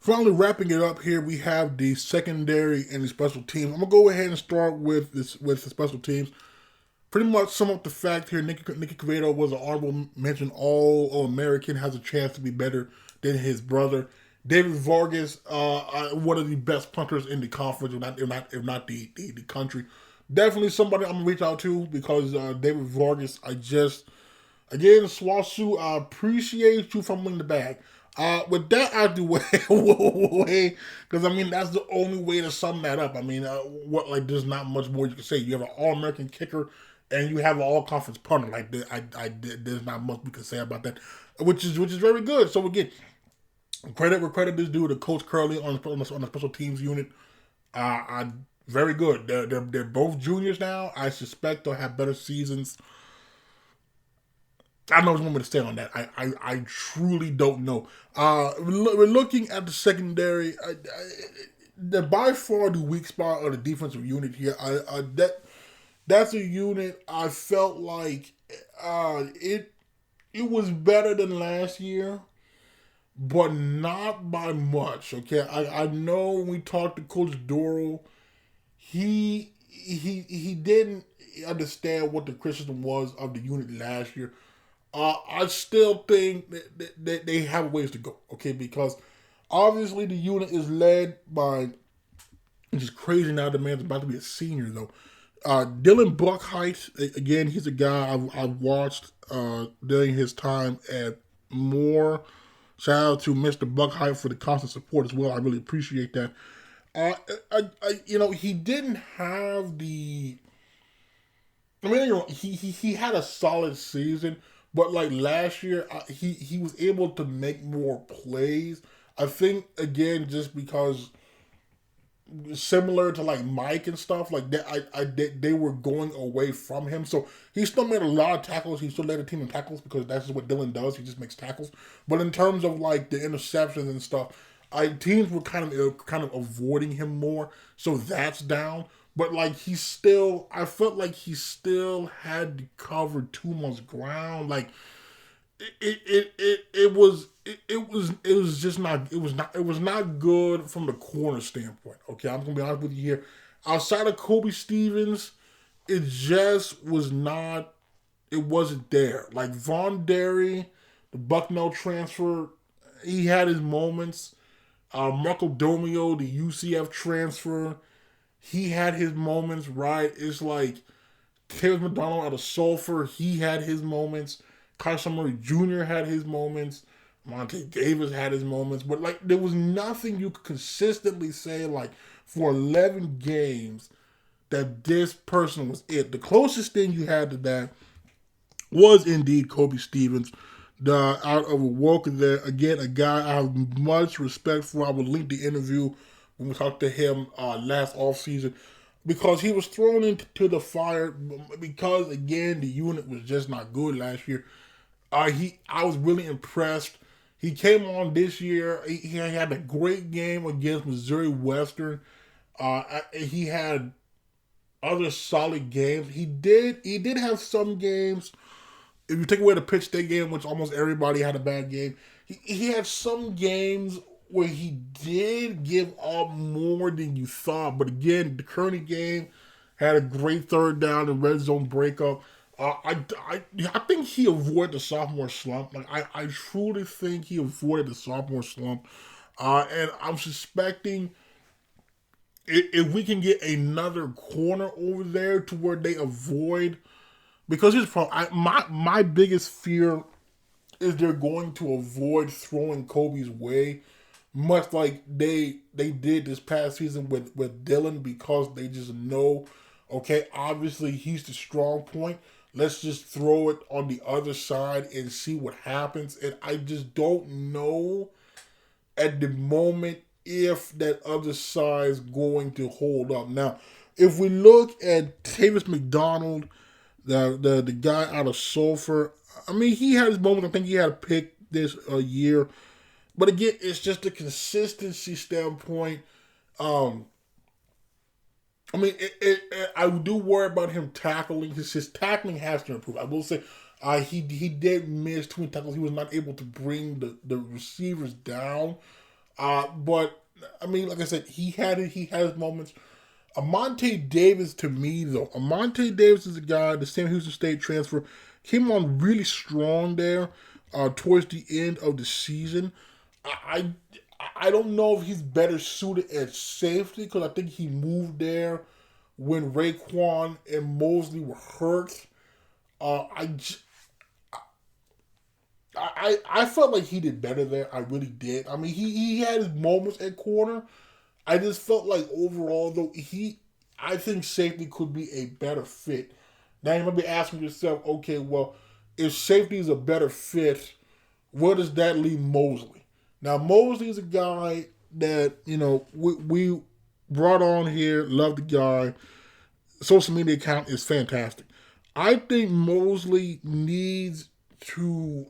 finally wrapping it up here, we have the secondary and the special teams. I'm gonna go ahead and start with the special teams. Pretty much sum up the fact here. Nicky Quevedo was an honorable mention All American, has a chance to be better than his brother. David Vargas, one of the best punters in the conference, if not the country. Definitely somebody I'm gonna reach out to because David Vargas, again, Swasu, I appreciate you fumbling the bag. With that out the way, because I mean that's the only way to sum that up. I mean, there's not much more you can say. You have an All-American kicker, and you have an All-Conference punter. There's not much we can say about that, which is very good. So again, credit this dude to Coach Curley on the special teams unit. Very good. They're both juniors now. I suspect they'll have better seasons. I don't know what you want me to say on that. I truly don't know. We're looking at the secondary. The by far the weak spot of the defensive unit here. That's a unit I felt like it was better than last year, but not by much. Okay, I know when we talked to Coach Doro, he didn't understand what the criticism was of the unit last year. I still think that they have ways to go, okay? Because obviously the unit is led by, which is crazy now, the man's about to be a senior, though. Dylan Buckheit, again, he's a guy I've watched during his time at Moore. Shout out to Mr. Buckheit for the constant support as well. I really appreciate that. He didn't have the. I mean, he had a solid season. But like last year, he was able to make more plays. I think again just because similar to like Mike and stuff like that, they were going away from him. So he still made a lot of tackles. He still led the team in tackles because that's just what Dylan does. He just makes tackles. But in terms of like the interceptions and stuff, teams were kind of avoiding him more. So that's down. But like I felt like he still had to cover too much ground. Like it was not good from the corner standpoint. Okay, I'm gonna be honest with you here. Outside of Kobe Stevens, it just was not. It wasn't there. Like Von Derry, the Bucknell transfer, he had his moments. Marco Domio, the UCF transfer. He had his moments, right? It's like Terrence McDonald out of Sulphur. He had his moments. Kyson Murray Jr. had his moments. Monte Davis had his moments. But, like, there was nothing you could consistently say, like, for 11 games that this person was it. The closest thing you had to that was indeed Kobe Stevens, out of Woken there. Again, a guy I have much respect for. I will link the interview when we talked to him last offseason because he was thrown into the fire because, again, the unit was just not good last year. I was really impressed. He came on this year. He had a great game against Missouri Western. He had other solid games. He did have some games. If you take away the Pitt State game, which almost everybody had a bad game, he had some games where he did give up more than you thought. But again, the Kearney game had a great third down and red zone breakup. I think he avoided the sophomore slump. Like I truly think he avoided the sophomore slump. And I'm suspecting if we can get another corner over there to where they avoid, because here's the problem. My biggest fear is they're going to avoid throwing Kobe's way, much like they did this past season with Dylan, because they just know, okay, obviously he's the strong point. Let's just throw it on the other side and see what happens. And I just don't know at the moment if that other side is going to hold up. Now, if we look at Tavis McDonald, the guy out of Sulphur, I mean, he had his moments. I think he had a pick this year. But again, it's just a consistency standpoint. I mean, I do worry about him tackling. His tackling has to improve. I will say he did miss 2 tackles. He was not able to bring the receivers down. But I mean, like I said, he had his moments. Amonte Davis, to me though, Amonte Davis is a guy, the Sam Houston State transfer, came on really strong there towards the end of the season. I I don't know if he's better suited at safety because I think he moved there when Raekwon and Mosley were hurt. Uh, I, j- I felt like he did better there. I really did. I mean, he had his moments at corner. I just felt like overall, though, I think safety could be a better fit. Now you might be asking yourself, okay, well, if safety is a better fit, where does that leave Mosley? Now Mosley is a guy that we brought on here. Love the guy. Social media account is fantastic. I think Mosley needs to.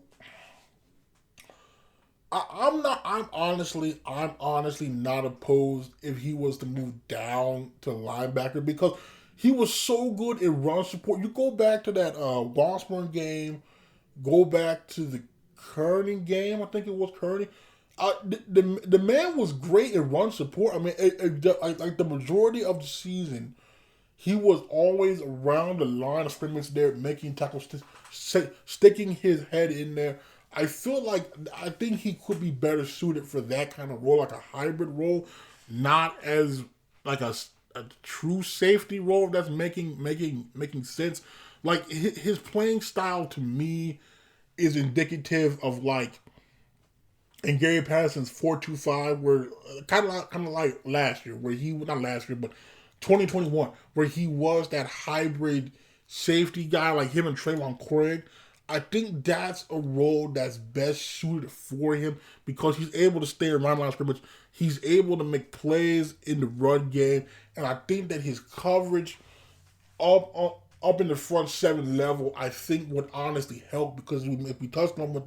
I'm not. I'm honestly not opposed if he was to move down to linebacker because he was so good in run support. You go back to that Washburn game. Go back to the Kearney game. I think it was Kearney. The man was great in run support. I mean, like the majority of the season, he was always around the line of scrimmage there, making tackles, sticking his head in there. I think he could be better suited for that kind of role, like a hybrid role, not as like a true safety role. If that's making sense. Like his playing style to me is indicative of like in Gary Patterson's 4-2-5, where kind of like last year, where he not last year, but 2021, where he was that hybrid safety guy like him and Traylon Craig. I think that's a role that's best suited for him because he's able to stay around line of scrimmage. He's able to make plays in the run game, and I think that his coverage up in the front seven level, I think would honestly help because if we touched on with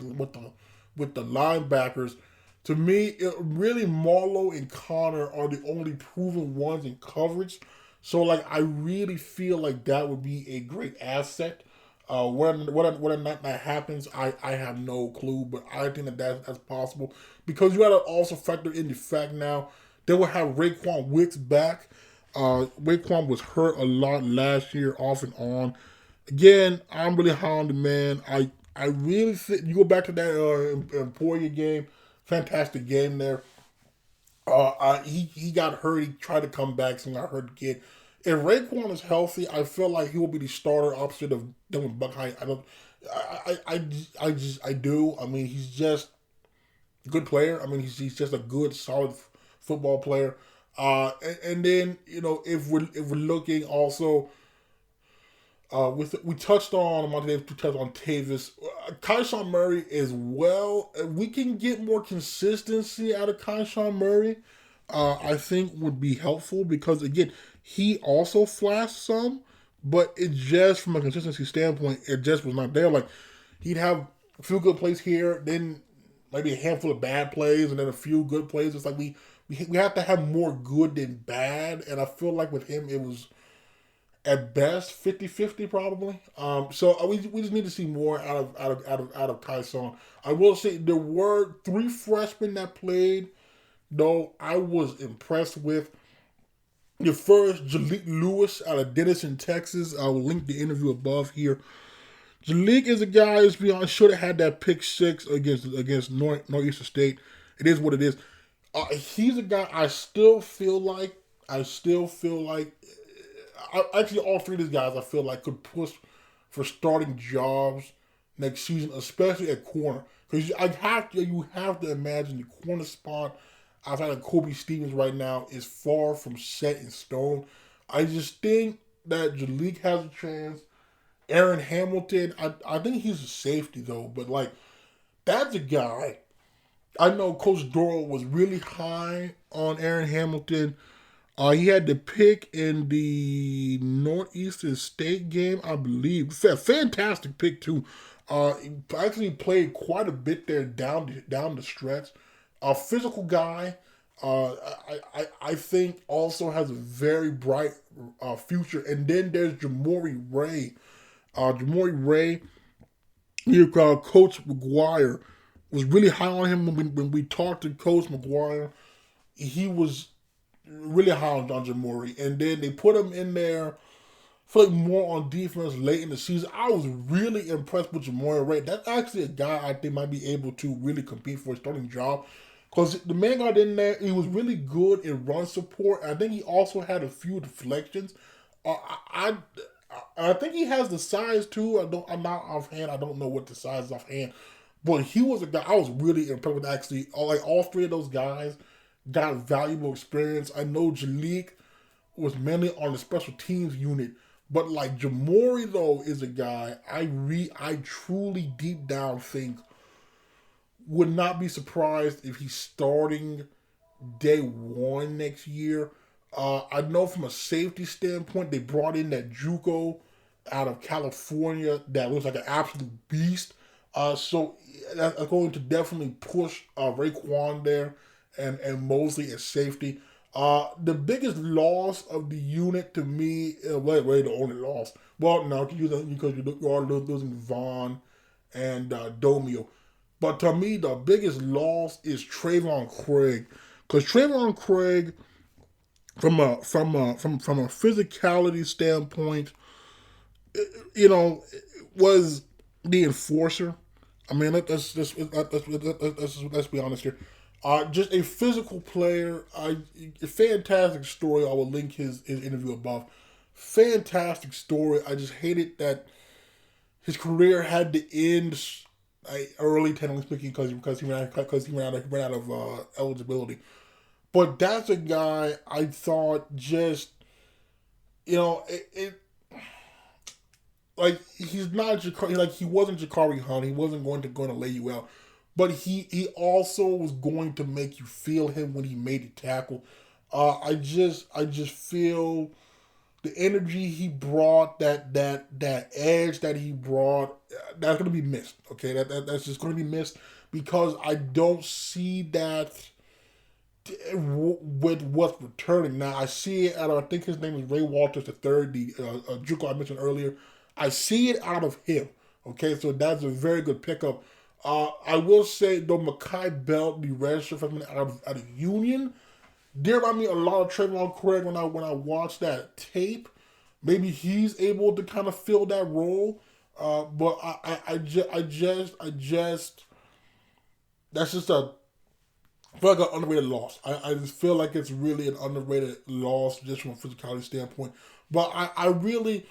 the linebackers, to me, really Marlowe and Connor are the only proven ones in coverage. So like I really feel like that would be a great asset. Whether or not that happens, I have no clue, but I think that's possible because you got to also factor in the fact now they will have Raekwon Wicks back. Raekwon was hurt a lot last year, off and on. Again, I'm really high on the man. I really think you go back to that Emporia game, fantastic game there. He got hurt. He tried to come back, so got hurt again. If Raekwon is healthy, I feel like he will be the starter opposite of Dylan Buckheim. I don't. I do. I mean, he's just a good player. I mean, he's just a good, solid football player. And then if we're looking also, we touched on Monte Davis, we touched on Tavis. Kyshawn Murray as well. We can get more consistency out of Kyshawn Murray. I think would be helpful because again, he also flashed some, but it just from a consistency standpoint, it just was not there. Like he'd have a few good plays here, then maybe a handful of bad plays, and then a few good plays. It's like we have to have more good than bad, and I feel like with him it was at best 50-50 probably. So we just need to see more out of Tyson. I will say there were 3 freshmen that played, though I was impressed with. The first, Jalik Lewis out of Denison, Texas. I will link the interview above here. Jalik is a guy who's beyond should have had that pick 6 against Northeastern State. It is what it is. He's a guy I still feel like. Actually, all 3 of these guys I feel like could push for starting jobs next season, especially at corner. Because you have to imagine the corner spot outside of Kobe Stevens right now is far from set in stone. I just think that Jalik has a chance. Aaron Hamilton, I think he's a safety though, but like that's a guy. I know Coach Doral was really high on Aaron Hamilton. He had the pick in the Northeastern State game, I believe. Fantastic pick too. He actually played quite a bit there down the stretch. A physical guy. I think also has a very bright future. And then there's Jamori Ray. Jamori Ray, Coach McGuire was really high on him when we talked to Coach McGuire. He was really high on John Jamori, and then they put him in there. I feel like more on defense late in the season. I was really impressed with Jamori Ray. That's actually a guy I think might be able to really compete for a starting job. Because the man got in there, he was really good in run support. I think he also had a few deflections. I think he has the size too. I'm not offhand. I don't know what the size is offhand. But he was a guy I was really impressed with. Actually, like all three of those guys got valuable experience. I know Jalik was mainly on the special teams unit, but like Jamori though is a guy I truly deep down think would not be surprised if he's starting day one next year. I know from a safety standpoint, they brought in that JUCO out of California that looks like an absolute beast. So that's going to definitely push Raekwon there and Mosley as safety. The biggest loss of the unit to me, wait, the only loss. Well, no, because you are losing Vaughn and Domio. But to me, the biggest loss is Trayvon Craig, because Trayvon Craig, from a physicality standpoint, was the enforcer. I mean, let's be honest here. Just a physical player. A fantastic story. I will link his interview above. Fantastic story. I just hated that his career had to end early, technically speaking, because he ran out of eligibility. But that's a guy I thought just, like he's not like he wasn't Jakari Hunt. He wasn't going to lay you out, but he also was going to make you feel him when he made the tackle. I just feel the energy he brought, that edge that he brought, that's going to be missed. Okay, that's just going to be missed because I don't see that with what's returning. Now I see it out of, I think his name is Ray Walters III, the JUCO I mentioned earlier. I see it out of him. Okay, so that's a very good pickup. I will say though, Mekhi Belt, the redshirt freshman out of Union, did remind me a lot of Trayvon Craig when I watched that tape. Maybe he's able to kind of fill that role, but I just that's just I feel like an underrated loss. I just feel like it's really an underrated loss just from a physicality standpoint. But I really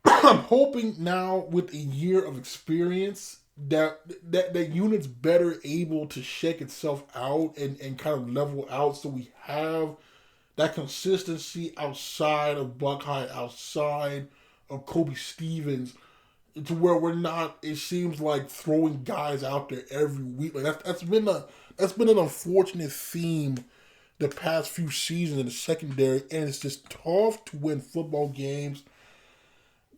I'm hoping now with a year of experience that unit's better able to shake itself out and kind of level out so we have that consistency outside of Buckeye, outside of Kobe Stevens, to where we're not, it seems like, throwing guys out there every week. Like that's been an unfortunate theme the past few seasons in the secondary, and it's just tough to win football games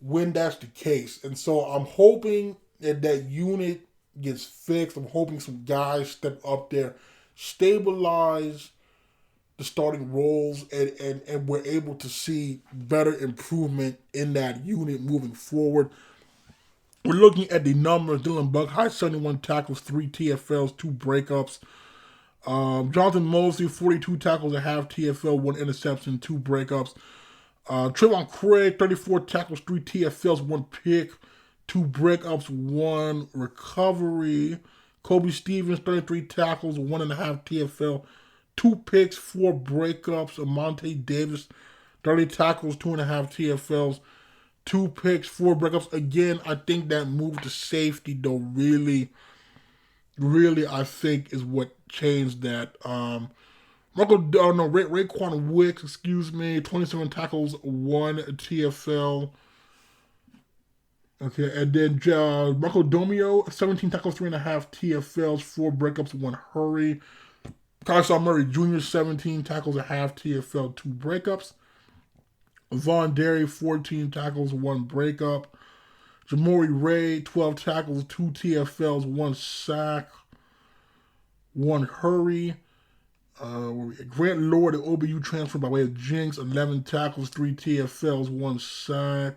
when that's the case. And so I'm hoping that unit gets fixed. I'm hoping some guys step up there, stabilize the starting roles, and we're able to see better improvement in that unit moving forward. We're looking at the numbers. Dylan Buckeye, 71 tackles, 3 TFLs, 2 breakups. Jonathan Mosley, 42 tackles, a half TFL, 1 interception, 2 breakups. Trayvon Craig, 34 tackles, 3 TFLs, 1 pick, 2 breakups, 1 recovery. Kobe Stevens, 33 tackles, 1.5 TFL, 2 picks, 4 breakups. Amonte Davis, 30 tackles, 2.5 TFLs, 2 picks, 4 breakups. Again, I think that move to safety, though, really, I think is what changed that. Raekwon Wicks, 27 tackles, 1 TFL. Okay, and then Marco Domio, 17 tackles, 3.5 TFLs, 4 breakups, 1 hurry. Kyle Murray Jr., 17 tackles, a half TFL, 2 breakups. Vaughn Derry, 14 tackles, 1 breakup. Jamori Ray, 12 tackles, 2 TFLs, 1 sack, 1 hurry. Grant Lord, the OBU transfer by way of Jinx, 11 tackles, 3 TFLs, 1 sack.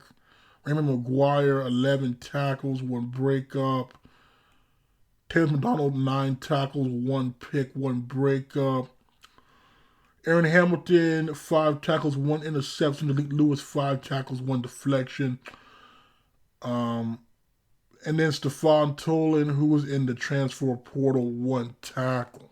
Raymond McGuire, 11 tackles, 1 breakup. Taylor McDonald, 9 tackles, 1 pick, 1 breakup. Aaron Hamilton, 5 tackles, 1 interception. Malik Lewis, 5 tackles, 1 deflection. And then Stephon Tolan, who was in the transfer portal, 1 tackle.